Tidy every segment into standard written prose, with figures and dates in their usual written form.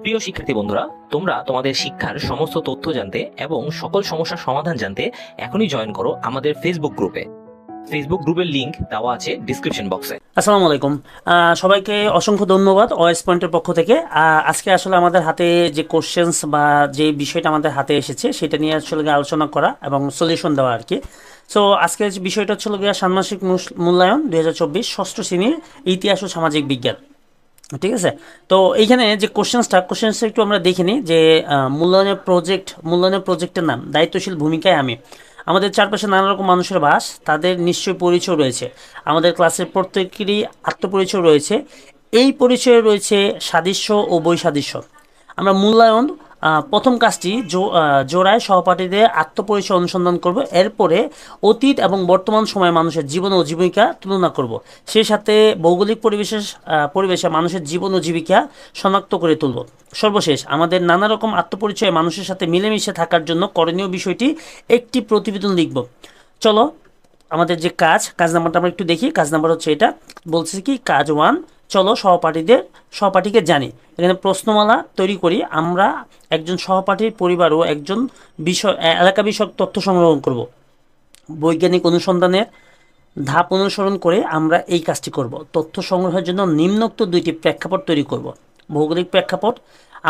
প্রিয় শিক্ষার্থী বন্ধুরা, তোমরা তোমাদের শিক্ষার সমস্ত তথ্য জানতে এবং সকল সমস্যার সমাধান জানতে এখনই জয়েন করো আমাদের ফেসবুক গ্রুপে। ফেসবুক গ্রুপের লিংক দেওয়া আছে ডিসক্রিপশন বক্সে। আসসালামু আলাইকুম। সবাইকে অসংখ্য ধন্যবাদ ওএস পয়েন্টের পক্ষ থেকে। আজকে আসলে আমাদের হাতে যে কোশ্চেন্স বা যে বিষয়টা আমাদের হাতে এসেছে সেটা নিয়ে আসলে আলোচনা করা এবং সলিউশন দেওয়া আর কি। সো আজকের যে বিষয়টা হচ্ছে ষান্মাসিক মূল্যায়ন 2024 ষষ্ঠ শ্রেণীর ইতিহাস ও সামাজিক বিজ্ঞান। ঠিক আছে, তো এইখানে যে কোশ্চেন্সটা একটু আমরা দেখে নিই যে মূল্যায়নের প্রজেক্টের নাম দায়িত্বশীল ভূমিকায় আমি। আমাদের চারপাশে নানা রকম মানুষের বাস, তাদের নিশ্চয় পরিচয় রয়েছে। আমাদের ক্লাসের প্রত্যেকেরই আত্মপরিচয় রয়েছে। এই পরিচয়ে রয়েছে সাদৃশ্য ও বৈসাদৃশ্য। আমরা মূল্যায়ন প্রথম কাজটি জোড়ায় সহপাঠীদের আত্মপরিচয় অনুসন্ধান করব। এরপরে অতীত এবং বর্তমান সময়ে মানুষের জীবন ও জীবিকা তুলনা করব। সেই সাথে ভৌগোলিক পরিবেশে মানুষের জীবন ও জীবিকা শনাক্ত করে তুলব। সর্বশেষ আমাদের নানা রকম আত্মপরিচয়ে মানুষের সাথে মিলেমিশে থাকার জন্য করণীয় বিষয়টি একটি প্রতিবেদন লিখব। চলো আমাদের যে কাজ নাম্বারটা আমরা একটু দেখি। কাজ নাম্বার হচ্ছে এটা, বলছে কি কাজ 1, চলো সহপাঠীকে জানি। এখানে প্রশ্নমালা তৈরি করি। আমরা একজন সহপাঠীর পরিবার ও একজন এলাকা বিষয়ক তথ্য সংগ্রহ করব। বৈজ্ঞানিক অনুসন্ধানের ধাপ অনুসরণ করে আমরা এই কাজটি করব। তথ্য সংগ্রহের জন্য নিম্নোক্ত দুইটি প্রেক্ষাপট তৈরি করব। ভৌগোলিক প্রেক্ষাপট,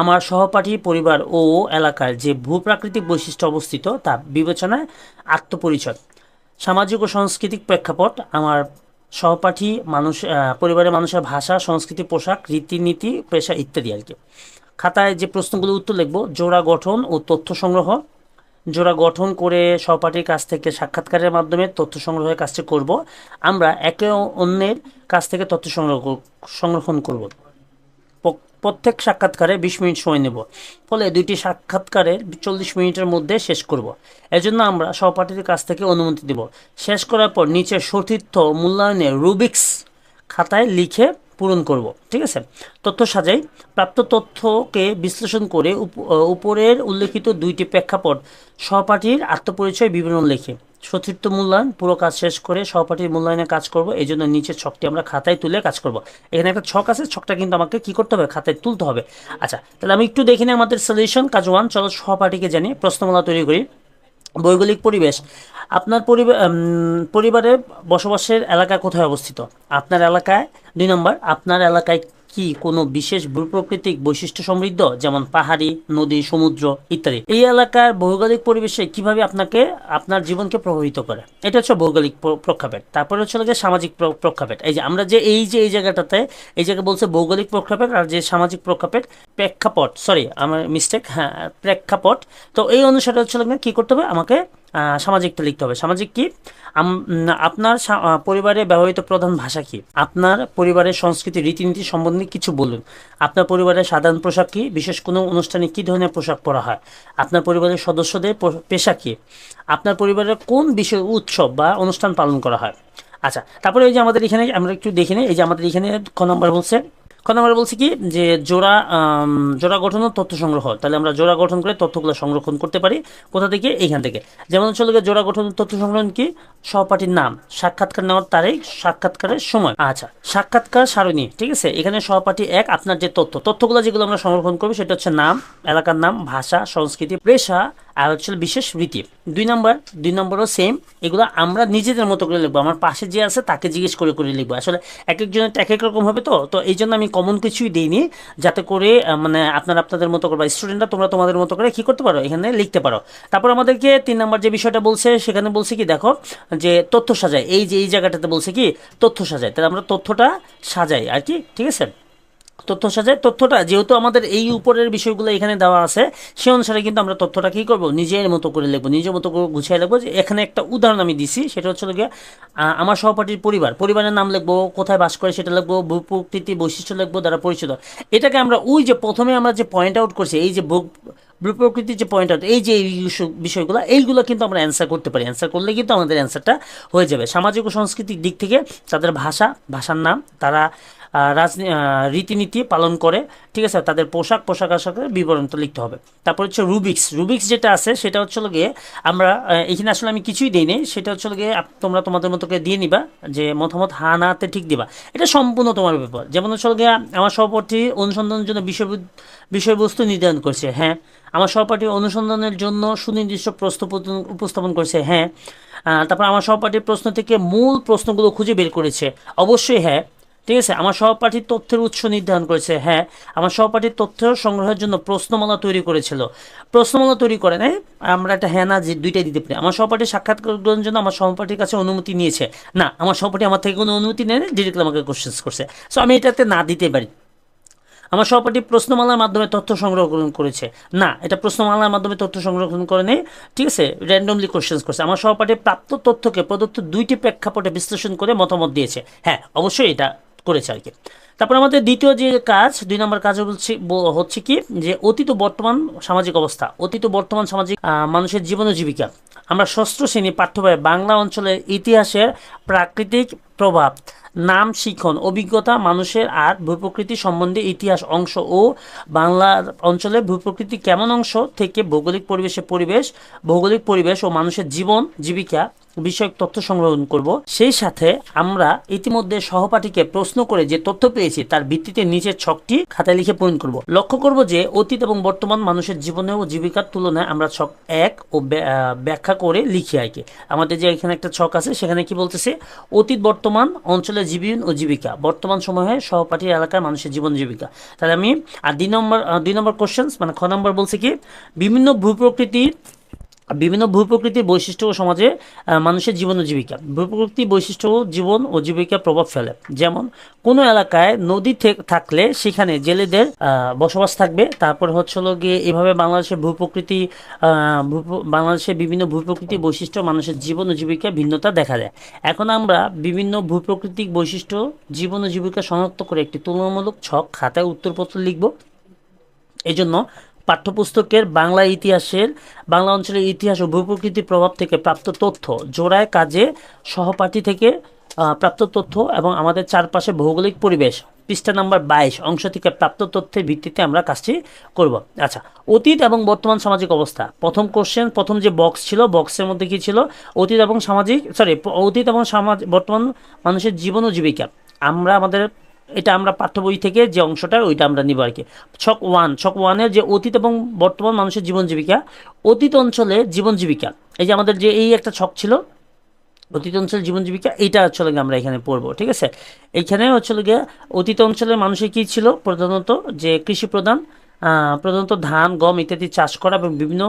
আমার সহপাঠী পরিবার ও এলাকার যে ভূপ্রাকৃতিক বৈশিষ্ট্য অবস্থিত তা বিবেচনায় আত্মপরিচয়। সামাজিক ও সাংস্কৃতিক প্রেক্ষাপট, আমার সহপাঠী পরিবারের মানুষের ভাষা, সংস্কৃতি, পোশাক, রীতিনীতি, পেশা ইত্যাদি আর কি। খাতায় যে প্রশ্নগুলো উত্তর লিখব। জোড়া গঠন ও তথ্য সংগ্রহ, জোড়া গঠন করে সহপাঠীর কাছ থেকে সাক্ষাৎকারের মাধ্যমে তথ্য সংগ্রহের কাজটি করব। আমরা একে অন্যের কাছ থেকে তথ্য সংরক্ষণ করব। প্রত্যেক সাক্ষাৎকারে 20 মিনিট সময় নেব, ফলে দুইটি সাক্ষাৎকারে 40 মিনিটের মধ্যে শেষ করব। এজন্য আমরা সহপাঠীদের কাছ থেকে অনুমতি দেব। শেষ করার পর নিচের সতীর্থ মূল্যায়নের রুবিক্স খাতায় লিখে পূরণ করব। ঠিক আছে, তথ্য সাজাই। প্রাপ্ত তথ্যকে বিশ্লেষণ করে উপরের উল্লেখিত দুইটি প্রেক্ষাপট সহপাঠীর আত্মপরিচয় বিবরণ লিখে সতীর্থ মূল্যায়ন। পুরো কাজ শেষ করে সহপাঠীর মূল্যায়নে কাজ করব। এই জন্য নিচের ছকটি আমরা খাতায় তুলে কাজ করব। এখানে একটা ছক আছে, ছকটা কিন্তু আমাকে কি করতে হবে, খাতায় তুলতে হবে। আচ্ছা, তাহলে আমি একটু দেখে নিই আমাদের সলিউশন। কাজ 1, চলো সহপাঠীকে জানি। প্রশ্নমালা তৈরি করি। ভৌগোলিক পরিবেশ, আপনার পরিবারের বসবাসের এলাকা কোথায় অবস্থিত? আপনার এলাকায়। 2 নম্বর, আপনার এলাকায় কি কোনো বিশেষ ভূপ্রাকৃতিক বৈশিষ্ট্য সমৃদ্ধ, যেমন পাহাড়ি, নদী, সমুদ্র ইত্যাদি? এই এলাকার ভৌগোলিক পরিবেশে কিভাবে আপনার জীবনকে প্রভাবিত করে? এটা হচ্ছে ভৌগোলিক প্রেক্ষাপট। তারপরে হচ্ছে সামাজিক প্রেক্ষাপট। এই যে আমরা যে এই জায়গাটাতে এই জায়গায় বলছে ভৌগোলিক প্রেক্ষাপট, আর যে সামাজিক প্রেক্ষাপট, সরি আমার মিস্টেক, হ্যাঁ প্রেক্ষাপট। তো এই অনুসারে হচ্ছে কি করতে হবে, আমাকে সামাজিকটা লিখতে হবে। সামাজিক কি, আপনার পরিবারে ব্যবহৃত প্রধান ভাষা কি? আপনার পরিবারের সংস্কৃতি, রীতিনীতি সম্বন্ধে কিছু বলুন। আপনার পরিবারের সাধারণ পোশাক কি? বিশেষ কোনো অনুষ্ঠানে কি ধরনের পোশাক পরা হয়? আপনার পরিবারের সদস্যদের পেশা কি? আপনার পরিবারের কোন বিষয় উৎসব বা অনুষ্ঠান পালন করা হয়? আচ্ছা, তারপরে এই যে আমাদের এখানে আমরা একটু দেখে নিই। এই যে আমাদের এখানে ক নম্বর বলছে কি যে জোড়া গঠন ও তথ্য সংগ্রহ। তাহলে আমরা জোড়া গঠন করে তথ্যগুলো সংরক্ষণ করতে পারি। কোথা থেকে? এইখান থেকে। যেমন চলে গিয়ে জোড়া গঠন তথ্য সংগ্রহণ কি, সহপাঠীর নাম, সাক্ষাৎকার নেওয়ার তারিখ, সাক্ষাৎকারের সময়। আচ্ছা, সাক্ষাৎকার সারণী। ঠিক আছে, এখানে সহপাঠী 1, আপনার যে তথ্যগুলো যেগুলো আমরা সংরক্ষণ করবো সেটা হচ্ছে নাম, এলাকার নাম, ভাষা, সংস্কৃতি, পেশা আর হচ্ছে বিশেষ রীতি। 2 নম্বরও সেম। এগুলো আমরা নিজেদের মতো করে লিখবো। আমার পাশে যে আছে তাকে জিজ্ঞেস করে লিখবো। আসলে এক একজনের এক এক রকম হবে, তো এই জন্য আমি কমন কিছুই দিইনি, যাতে করে মানে আপনাদের মতো করে বা স্টুডেন্টরা তোমরা তোমাদের মতো করে কি করতে পারো, এখানে লিখতে পারো। তারপর আমাদেরকে 3 নম্বর যে বিষয়টা বলছে, সেখানে বলছে কি দেখো যে তথ্য সাজায়। এই যে এই জায়গাটাতে বলছে কি তথ্য সাজায়। তাহলে আমরা তথ্যটা সাজাই আর কি। ঠিক আছে, তথ্যটা যেহেতু আমাদের এই উপরের বিষয়গুলো এখানে দেওয়া আছে, সে অনুসারে কিন্তু আমরা তথ্যটা কি করব, নিজের মতো করে লিখবো, নিজের মতো করে গুছিয়ে লিখবো। যে এখানে একটা উদাহরণ আমি দিছি, সেটা হচ্ছে আমার সহপাঠীর পরিবারের নাম লিখবো, কোথায় বাস করে সেটা লিখবো, ভূপ্রকৃতি বৈশিষ্ট্য লিখবো দ্বারা পরিচিত। এটাকে আমরা ওই যে প্রথমে আমরা যে পয়েন্ট আউট করছি, এই যে ভূপ্রকৃতির যে পয়েন্ট আউট, এই যে বিষয়গুলো, এইগুলো কিন্তু আমরা অ্যান্সার করতে পারি। অ্যান্সার করলে কিন্তু আমাদের অ্যান্সারটা হয়ে যাবে। সামাজিক ও সাংস্কৃতিক দিক থেকে তাদের ভাষার নাম, তারা রীতিনীতি পালন করে, ঠিক আছে, তাদের পোশাক আশাকের বিবরণ তো লিখতে হবে। তারপর হচ্ছে রুবিক্স যেটা আছে সেটা হচ্ছে গিয়ে আমরা এখানে আসলে আমি কিছুই দিই নাই, সেটা হচ্ছে গিয়ে তোমরা তোমাদের মতো করে দিয়ে নিবা, যে মতামত হা নাতে ঠিক দিবা, এটা সম্পূর্ণ তোমার ব্যাপার। যেমন হচ্ছে গিয়ে আমার সহপাঠী অনুসন্ধানের জন্য বিষয়বস্তু নির্ধারণ করছে, হ্যাঁ। আমার সহপাঠী অনুসন্ধানের জন্য সুনির্দিষ্ট প্রশ্ন উপস্থাপন করছে, হ্যাঁ। তারপর আমার সহপাঠী প্রশ্ন থেকে মূল প্রশ্নগুলো খুঁজে বের করেছে, অবশ্যই হ্যাঁ। ঠিক আছে, আমার সহপাঠী তথ্যের উৎস নির্ধারণ করেছে, হ্যাঁ। আমার সহপাঠী তথ্য সংগ্রহের জন্য প্রশ্নমালা তৈরি করেছিল, প্রশ্নমালা তৈরি করে নাই, আমরা একটা হ্যাঁ না যে দুইটাই দিতে পারি। আমার সহপাঠী সাক্ষাৎকার গ্রহণের জন্য আমার সহপাঠীর কাছে অনুমতি নিয়েছে, না, আমার সহপাঠী আমার থেকে কোনো অনুমতি নেয় না, ডিরেক্টলি আমাকে কোশ্চেন্স করছে, সো আমি এটাতে না দিতে পারি। আমার সহপাঠী প্রশ্নমালার মাধ্যমে তথ্য সংগ্রহ করেছে, না, এটা প্রশ্নমালার মাধ্যমে তথ্য সংরক্ষণ করে নেই, ঠিক আছে, র্যান্ডমলি কোশ্চেন্স করছে। আমার সহপাঠী প্রাপ্ত তথ্যকে প্রদত্ত দুইটি প্রেক্ষাপটে বিশ্লেষণ করে মতামত দিয়েছে, হ্যাঁ, অবশ্যই এটা করেছে আর কি। তারপর আমাদের দ্বিতীয় যে কাজ, 2 নম্বর কাজ হচ্ছে কি, যে অতীত ও বর্তমান সামাজিক অবস্থা, অতীত ও বর্তমান সামাজিক মানুষের জীবন ও জীবিকা। আমরা ষষ্ঠ শ্রেণী পাঠ্যবয়ে বাংলা অঞ্চলের ইতিহাসের প্রাকৃতিক প্রভাব, নাম, শিখন, অভিজ্ঞতা, মানুষের আর ভূপ্রকৃতি সম্বন্ধে ইতিহাস অংশ ও বাংলার অঞ্চলের ভূপ্রকৃতি কেমন অংশ থেকে ভৌগোলিক পরিবেশ ও মানুষের জীবন জীবিকা বিষয়ক তথ্য সংগ্রহণ করব। সেই সাথে আমরা ইতিমধ্যে সহপাঠীকে প্রশ্ন করে যে তথ্য পেয়েছি তার ভিত্তিতে নিচের ছকটি খাতায় লিখে পূরণ করব। লক্ষ্য করব যে অতীত এবং বর্তমান মানুষের জীবনে ও জীবিকার তুলনায় আমরা ছক 1 ও ব্যাখ্যা করে লিখি আর কি। আমাদের যে এখানে একটা ছক আছে সেখানে কি বলতেছে, অতীত বর্তমান অঞ্চলের জীবন ও জীবিকা, বর্তমান সময়ে সহপাঠীর এলাকার মানুষের জীবন জীবিকা। তাহলে আমি আর 2 নম্বর কোশ্চেন মানে খ নম্বর বলছে কি, বিভিন্ন ভূপ্রকৃতির বৈশিষ্ট্য ও সমাজে মানুষের জীবন ও জীবিকা, ভূপ্রকৃতির বৈশিষ্ট্য ও জীবন ও জীবিকার প্রভাব ফেলে। যেমন কোনো এলাকায় নদী থাকলে সেখানে জেলেদের বসবাস থাকবে। তারপর হলো গিয়ে এভাবে বাংলাদেশের বিভিন্ন ভূপ্রকৃতির বৈশিষ্ট্য মানুষের জীবন ও জীবিকার ভিন্নতা দেখা যায়। এখন আমরা বিভিন্ন ভূপ্রকৃতিক বৈশিষ্ট্য, জীবন ও জীবিকা শনাক্ত করে একটি তুলনামূলক ছক খাতায় উত্তরপত্র লিখব। এই জন্য পাঠ্যপুস্তকের বাংলা অঞ্চলের ইতিহাস ও ভূপ্রকৃতির প্রভাব থেকে প্রাপ্ত তথ্য জোড়ায় কাজে সহপাঠী থেকে প্রাপ্ত তথ্য এবং আমাদের চারপাশে ভৌগোলিক পরিবেশ, পৃষ্ঠা নাম্বার 22 অংশ থেকে প্রাপ্ত তথ্যের ভিত্তিতে আমরা কাজটি করব। আচ্ছা, অতীত এবং বর্তমান সামাজিক অবস্থা। প্রথম যে বক্স ছিল, বক্সের মধ্যে কি ছিল, অতীত এবং বর্তমান মানুষের জীবন ও জীবিকা। আমরা পাঠ্য বই থেকে যে অংশটা ওইটা আমরা নিব আর কি। ছক 1 যে অতীত এবং বর্তমান মানুষের জীবন জীবিকা, অতীত অঞ্চলে জীবন জীবিকা, এই যে আমাদের যে এই একটা ছক ছিল অতীত অঞ্চলের জীবন জীবিকা, এইটা হচ্ছে আমরা এখানে পড়বো, ঠিক আছে। এইখানে হচ্ছে গিয়ে অতীত অঞ্চলের মানুষের কি ছিল, প্রধানত যে কৃষি প্রধানত ধান, গম ইত্যাদি চাষ করা এবং বিভিন্ন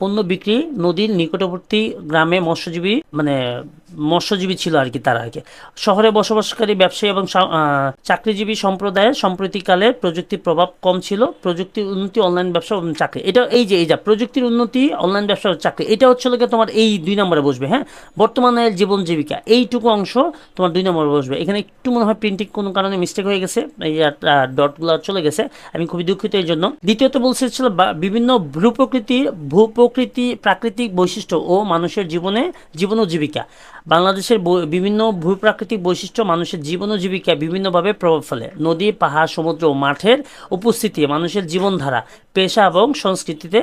পণ্য বিক্রি, নদীর নিকটবর্তী গ্রামে মৎস্যজীবী ছিল আর কি তারা আর কি। শহরে বসবাসকারী ব্যবসায়ী এবং চাকরিজীবী সম্প্রদায়ের সম্প্রতিকালে প্রযুক্তির প্রভাব কম ছিল। প্রযুক্তির উন্নতি, অনলাইন ব্যবসা এবং চাকরি, এটা এই যে প্রযুক্তির উন্নতি, অনলাইন ব্যবসা ও চাকরি, এটা হচ্ছে তোমার এই 2 নম্বরে বসবে। হ্যাঁ, বর্তমানের জীবন জীবিকা এইটুকু অংশ তোমার 2 নম্বরে বসবে। এখানে একটু মনে হয় প্রিন্টিং কোনো কারণে মিস্টেক হয়ে গেছে, এই ডটগুলো চলে গেছে, আমি খুবই দুঃখিত এই জন্য। দ্বিতীয়ত বলছিল বিভিন্ন প্রাকৃতিক বৈশিষ্ট্য ও মানুষের জীবন ও জীবিকা। বাংলাদেশের বিভিন্ন ভূপ্রাকৃতিক বৈশিষ্ট্য মানুষের জীবন ও জীবিকায় বিভিন্নভাবে প্রভাব ফেলে। নদী, পাহাড়, সমুদ্র ও মাঠের উপস্থিতি মানুষের জীবনধারা, পেশা এবং সংস্কৃতিতে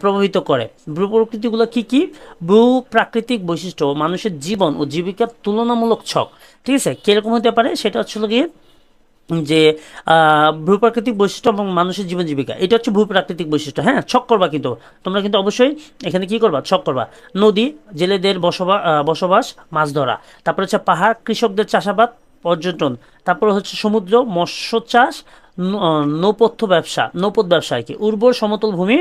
প্রভাবিত করে। ভূপ্রকৃতিগুলো কি? ভূপ্রাকৃতিক বৈশিষ্ট্য মানুষের জীবন ও জীবিকার তুলনামূলক ছক, ঠিক আছে। কিরকম হতে পারে সেটা হচ্ছে গিয়ে যে ভূপ্রাকৃতিক বৈশিষ্ট্য এবং মানুষের জীবন জীবিকা, এটা হচ্ছে ভূপ্রাকৃতিক বৈশিষ্ট্য। হ্যাঁ, ছক করবা কিন্তু তোমরা, কিন্তু অবশ্যই এখানে কি করবা, ছক করবা। নদী, জেলেদের বসবাস, মাছ ধরা। তারপর হচ্ছে পাহাড়, কৃষকদের চাষাবাদ, পর্যটন। তারপর হচ্ছে সমুদ্র, মৎস্য চাষ, নৌপথ ব্যবসা আর কি। উর্বর সমতল ভূমি,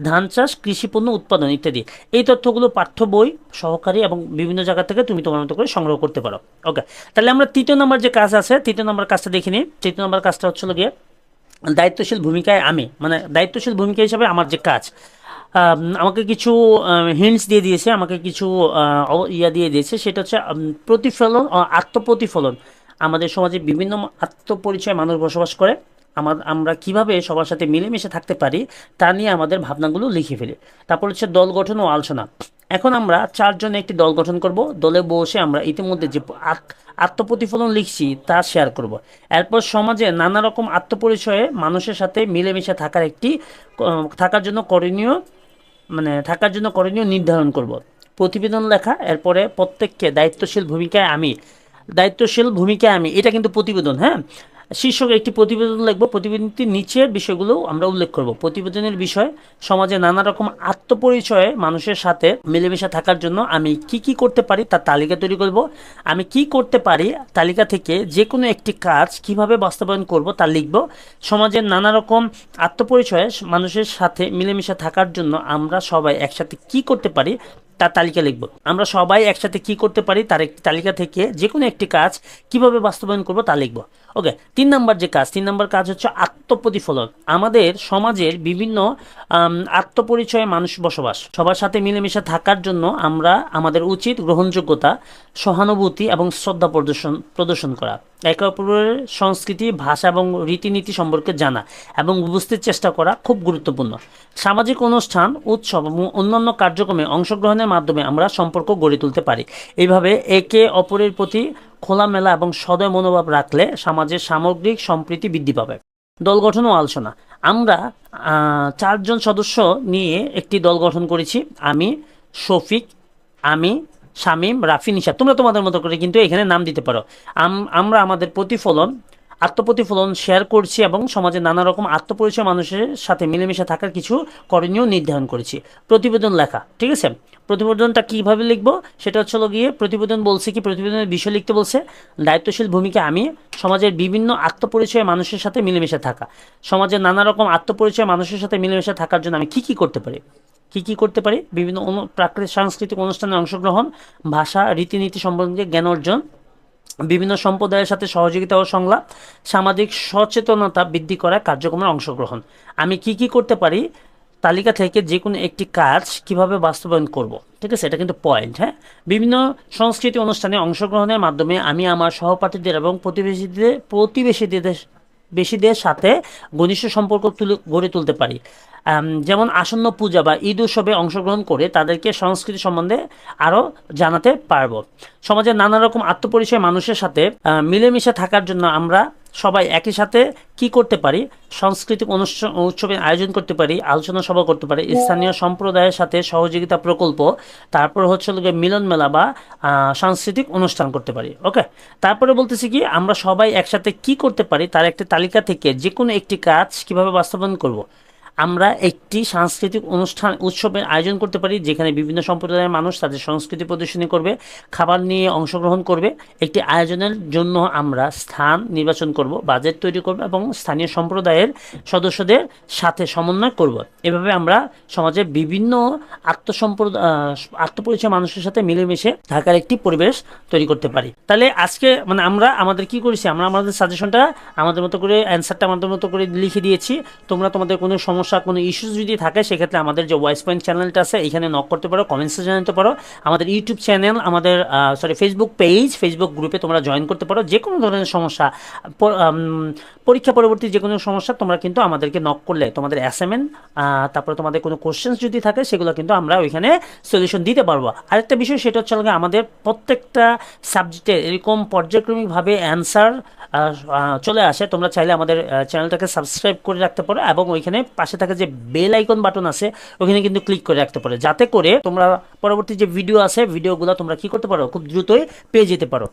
ধান চাষ, কৃষিপণ্য উৎপাদন ইত্যাদি। এই তথ্যগুলো পাঠ্য বই সহকারী এবং বিভিন্ন জায়গা থেকে তুমি তোমার মতো করে সংগ্রহ করতে পারো। ওকে, তাহলে আমরা 3 নম্বর যে কাজ আছে, 3 নম্বর কাজটা দেখে নিই। 3 নম্বর কাজটা হচ্ছে গিয়ে দায়িত্বশীল ভূমিকায় দায়িত্বশীল ভূমিকা হিসাবে আমার যে কাজ, আমাকে কিছু হিন্টস দিয়ে দিয়েছে, আমাকে কিছু দিয়ে দিয়েছে, সেটা হচ্ছে আত্মপ্রতিফলন। আমাদের সমাজে বিভিন্ন আত্মপরিচয় মানুষ বসবাস করে। আমরা কিভাবে সবার সাথে মিলেমিশে থাকতে পারি তা নিয়ে আমাদের ভাবনাগুলো লিখে ফেলি। তারপর হচ্ছে দল গঠন ও আলোচনা। এখন আমরা 4 জনে একটি দল গঠন করব। দলে বসে আমরা ইতিমধ্যে যে আত্মপ্রতিফলন লিখছি তা শেয়ার করব। এরপর সমাজে নানা রকম আত্মপরিচয়ে মানুষের সাথে মিলেমিশে থাকার জন্য করণীয় নির্ধারণ করব। প্রতিবেদন লেখা, এরপরে প্রত্যেককে দায়িত্বশীল ভূমিকায় আমি, এটা কিন্তু প্রতিবেদন, হ্যাঁ। শীর্ষক একটি প্রতিবেদন লিখব। প্রতিবেদনটির নিচের বিষয়গুলো আমরা উল্লেখ করব। প্রতিবেদনের বিষয়, সমাজে নানা রকম আত্মপরিচয়ে মানুষের সাথে মিলেমিশে থাকার জন্য আমি কি কি করতে পারি তার তালিকা তৈরি করব। আমি কি করতে পারি তালিকা থেকে যে কোনো একটি কাজ কিভাবে বাস্তবায়ন করব তা লিখব। সমাজের নানা রকম আত্মপরিচয়ে মানুষের সাথে মিলেমিশে থাকার জন্য আমরা সবাই একসাথে কি করতে পারি তার তালিকা লিখব। আমরা সবাই একসাথে কি করতে পারি তার একটি তালিকা থেকে যে কোনো একটি কাজ কিভাবে বাস্তবায়ন করব তা লিখব। ওকে, 3 নম্বর কাজ হচ্ছে আত্মপ্রতিফলন। আমাদের সমাজের বিভিন্ন আত্মপরিচয়ে মানুষ বসবাস, সবার সাথে মিলেমিশে থাকার জন্য আমাদের উচিত গ্রহণযোগ্যতা, সহানুভূতি এবং শ্রদ্ধা প্রদর্শন করা। একে অপরের সংস্কৃতি, ভাষা এবং রীতিনীতি সম্পর্কে জানা এবং বুঝতে চেষ্টা করা খুব গুরুত্বপূর্ণ। সামাজিক অনুষ্ঠান, উৎসব এবং অন্যান্য কার্যক্রমে অংশগ্রহণের মাধ্যমে আমরা সম্পর্ক গড়ে তুলতে পারি। এইভাবে একে অপরের প্রতি খোলামেলা এবং সদয় মনোভাব রাখলে সমাজের সামগ্রিক সম্প্রীতি বৃদ্ধি পাবে। দল গঠন ও আলোচনা। আমরা 4 জন সদস্য নিয়ে একটি দল গঠন করেছি। আমি, শফিক, আমি, শামীম, রাফি, নিশা। তোমরা তোমাদের মতো করে কিন্তু এখানে নাম দিতে পারো। আমরা আমাদের আত্মপ্রতিফলন শেয়ার করছি এবং সমাজে নানা রকম আত্মপরিচয় মানুষের সাথে মিলেমিশে থাকার কিছু করণীয় নির্ধারণ করেছি। প্রতিবেদন লেখা, ঠিক আছে। প্রতিবেদনটা কিভাবে লিখবো সেটা হচ্ছে গিয়ে, প্রতিবেদন বলছে কি, প্রতিবেদনের বিষয় লিখতে বলছে দায়িত্বশীল ভূমিকা আমি, সমাজের বিভিন্ন আত্মপরিচয় মানুষের সাথে মিলেমিশে থাকা। সমাজের নানা রকম আত্মপরিচয় মানুষের সাথে মিলেমিশে থাকার জন্য আমি কি কি করতে পারি, বিভিন্ন প্রাকৃতিক সাংস্কৃতিক অনুষ্ঠানে অংশগ্রহণ, ভাষা রীতিনীতি সম্বন্ধে জ্ঞান অর্জন, বিভিন্ন সম্প্রদায়ের সাথে সহযোগিতা ও সংলাপ, সামাজিক সচেতনতা বৃদ্ধি করা কার্যক্রমে অংশগ্রহণ। আমি কি করতে পারি তালিকা থেকে যে কোনো একটি কাজ কিভাবে বাস্তবায়ন করব, ঠিক আছে, এটা কিন্তু পয়েন্ট, হ্যাঁ। বিভিন্ন সংস্কৃতি অনুষ্ঠানে অংশগ্রহণের মাধ্যমে আমি আমার সহপাঠীদের এবং প্রতিবেশীদের সাথে ঘনিষ্ঠ সম্পর্ক গড়ে তুলতে পারি। যেমন আসন্ন পূজা বা ঈদ উৎসবে অংশগ্রহণ করে তাদেরকে সংস্কৃতি সম্বন্ধে আরও জানাতে পারবো। সমাজের নানা রকম আত্মপরিচয় মানুষের সাথে মিলেমিশে থাকার জন্য আমরা সবাই একই সাথে কি করতে পারি, সাংস্কৃতিক উৎসবের আয়োজন করতে পারি, আলোচনা সভা করতে পারি, স্থানীয় সম্প্রদায়ের সাথে সহযোগিতা প্রকল্প, তারপরে হচ্ছে মিলন মেলা বা সাংস্কৃতিক অনুষ্ঠান করতে পারি। ওকে, তারপরে বলতেছি কি, আমরা সবাই একসাথে কি করতে পারি তার একটা তালিকা থেকে যে কোনো একটি কাজ কিভাবে বাস্তবায়ন করব। আমরা একটি সাংস্কৃতিক উৎসবের আয়োজন করতে পারি যেখানে বিভিন্ন সম্প্রদায়ের মানুষ তাদের সংস্কৃতি প্রদর্শনী করবে, খাবার নিয়ে অংশগ্রহণ করবে। একটি আয়োজনের জন্য আমরা স্থান নির্বাচন করব, বাজেট তৈরি করব এবং স্থানীয় সম্প্রদায়ের সদস্যদের সাথে সমন্বয় করব। এভাবে আমরা সমাজের বিভিন্ন আত্মপরিচয় মানুষের সাথে মিলেমিশে থাকার একটি পরিবেশ তৈরি করতে পারি। তাহলে আজকে আমরা আমাদের কি করেছি, আমরা আমাদের সাজেশনটা আমাদের মতো করে, অ্যান্সারটা আমাদের মতো করে লিখে দিয়েছি। তোমরা তোমাদের কোনো সমস্যা, কোনো ইস্যুস যদি থাকে সেক্ষেত্রে আমাদের যে ভয়েস পয়েন্ট চ্যানেলটা আছে এখানে নক করতে পারো, কমেন্টসে জানাতে পারো। আমাদের ইউটিউব চ্যানেল, আমাদের ফেসবুক পেজ, ফেসবুক গ্রুপে তোমরা জয়েন করতে পারো। যে কোনো ধরনের সমস্যা, পরীক্ষা পরবর্তী যে কোনো সমস্যা তোমরা কিন্তু আমাদেরকে নক করলে তোমাদের অ্যাসাইনমেন্ট, তারপরে তোমাদের কোনো কোশ্চেন্স যদি থাকে সেগুলো কিন্তু আমরা ওইখানে সলিউশন দিতে পারবো। আরেকটা বিষয় সেটা হচ্ছে আমাদের প্রত্যেকটা সাবজেক্টের এরকম পর্যায়ক্রমিকভাবে অ্যান্সার চলে আসে। তোমরা চাইলে আমাদের চ্যানেলটাকে সাবস্ক্রাইব করে রাখতে পারো এবং ওইখানে পাশে থাকা যে বেল আইকন বাটন আছে ওখানে কিন্তু ক্লিক করে রাখতে পারো, যাতে করে তোমরা পরবর্তী যে ভিডিও আছে ভিডিওগুলো তোমরা কি করতে পারো, খুব দ্রুতই পেয়ে যেতে পারো।